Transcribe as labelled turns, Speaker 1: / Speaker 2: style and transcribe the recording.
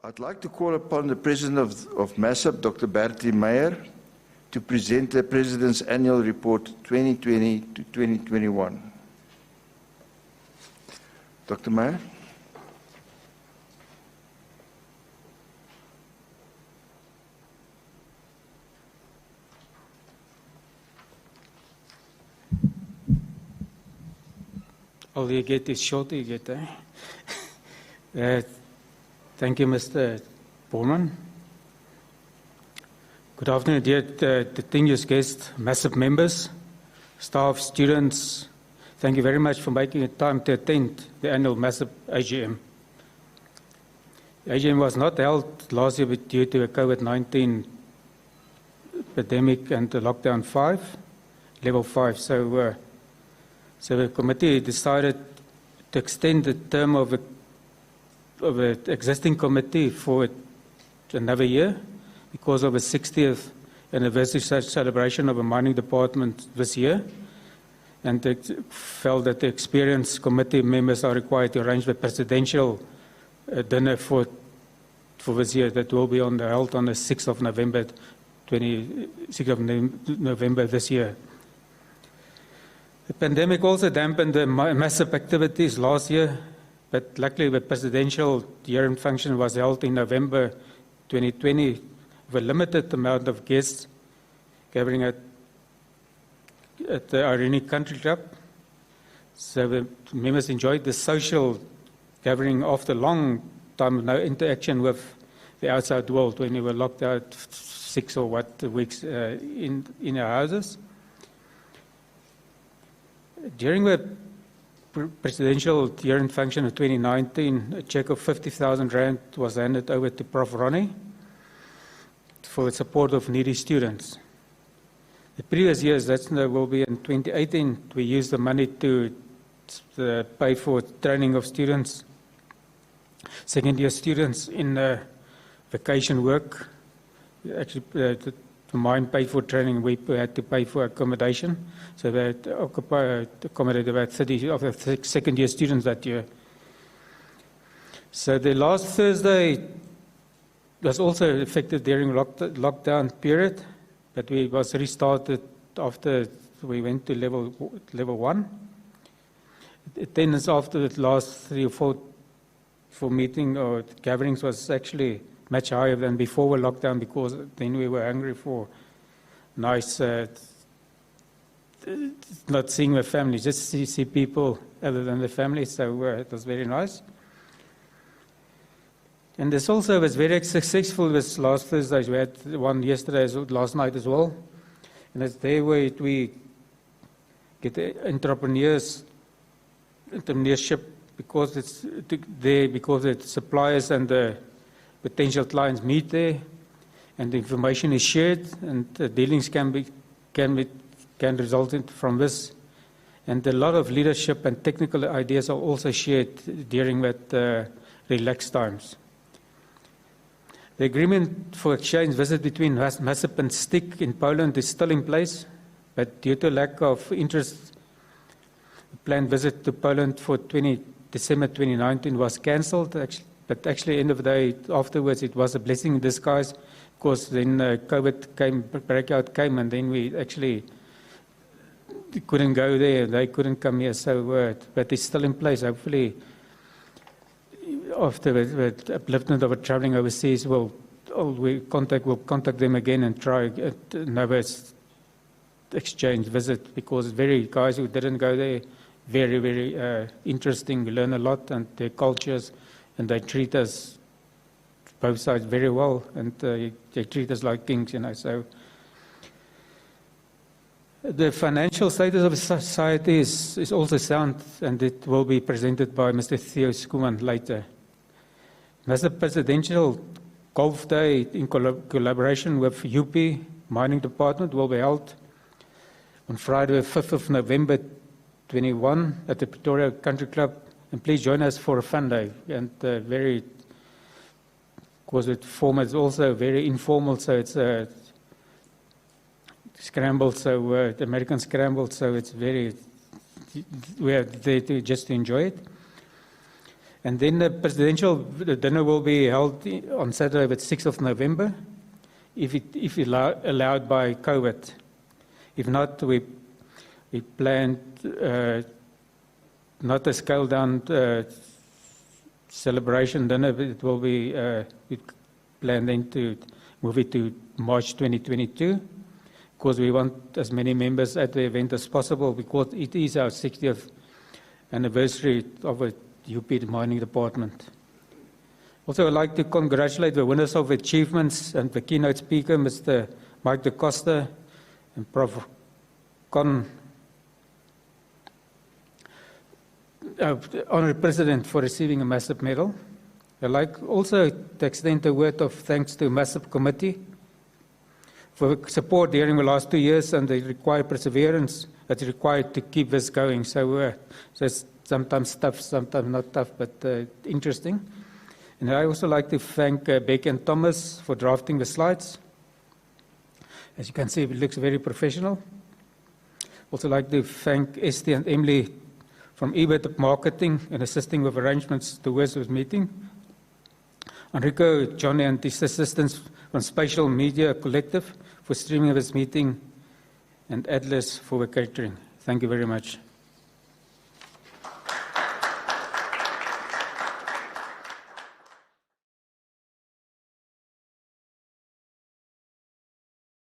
Speaker 1: I'd like to call upon the President of MASUP, Dr. Bertie Meyer, to present the President's Annual Report 2020 to 2021. Dr. Meyer.
Speaker 2: All you get is short, you get, thank you, Mr. Borman. Good afternoon, dear distinguished guests, MASUP members, staff, students. Thank you very much for making the time to attend the annual MASUP AGM. The AGM was not held last year due to a COVID-19 epidemic and the lockdown 5, level 5. So the committee decided to extend the term of the existing committee for another year because of the 60th anniversary celebration of the mining department this year, and they felt that the experienced committee members are required to arrange the presidential dinner for this year that will be held on the 6th of November, 26th of November this year. The pandemic also dampened the MASUP activities last year, but luckily the presidential year-end function was held in November 2020 with a limited amount of guests gathering at the Irene Country Club. So the members enjoyed the social gathering after a long time of no interaction with the outside world when we were locked out 6 or what weeks in our houses. During the presidential year-end function of 2019, a cheque of 50,000 rand was handed over to Prof. Ronnie for the support of needy students. The previous years, that will be in 2018, we used the money to pay for training of students, second-year students in vacation work. Actually, the mine paid for training, we had to pay for accommodation. So they accommodated about 30 of the second-year students that year. So the last Thursday was also affected during lockdown period, but we was restarted after we went to level 1. Attendance after the last 3 or 4 meeting or gatherings was actually much higher than before the lockdown, because then we were hungry for nice, not seeing the family, just see people other than the family, so it was very nice. And this also was very successful this last Thursday. We had one yesterday, last night as well. And it's there where we get the entrepreneurship, because it's there, because the suppliers and the potential clients meet there, and the information is shared, and the dealings can result from this. And a lot of leadership and technical ideas are also shared during that relaxed times. The agreement for exchange visit between MASUP and STIC in Poland is still in place, but due to lack of interest, the planned visit to Poland for December 2019 was cancelled. But actually, end of the day, afterwards, it was a blessing in disguise, because then COVID breakout came, and then we actually couldn't go there. They couldn't come here, so but it's still in place. Hopefully, after the upliftment of traveling overseas, we'll contact them again and try another exchange visit, because very guys who didn't go there, very, very interesting. We learn a lot, and their cultures, and they treat us, both sides, very well, and they treat us like kings, so. The financial status of society is also sound, and it will be presented by Mr. Theo Skuman later. MASUP Presidential Golf Day, in collaboration with UP Mining Department, will be held on Friday, the 5th of November 21 at the Pretoria Country Club. And please join us for a fun day. And because the format is also very informal, so it's scrambled, so the American scrambled, so it's very, we are there just to enjoy it. And then the presidential dinner will be held on Saturday, the 6th of November, if allowed by COVID. If not, we planned not a scaled-down celebration dinner, but it will be we plan then to move it to March 2022, because we want as many members at the event as possible, because it is our 60th anniversary of a UP mining department. Also, I'd like to congratulate the winners of achievements and the keynote speaker, Mr. Mike de Costa and Prof. Honorary President for receiving a MASUP medal. I'd like also to extend a word of thanks to the MASUP committee for support during the last 2 years and the required perseverance that's required to keep this going. So it's sometimes tough, sometimes not tough, but interesting. And I also like to thank Becky and Thomas for drafting the slides. As you can see, it looks very professional. Also like to thank Esty and Emily from eBird Marketing and assisting with arrangements towards this meeting. Enrico, Johnny and his assistants from Spatial Media Collective for streaming this meeting, and Atlas for the catering. Thank you very much.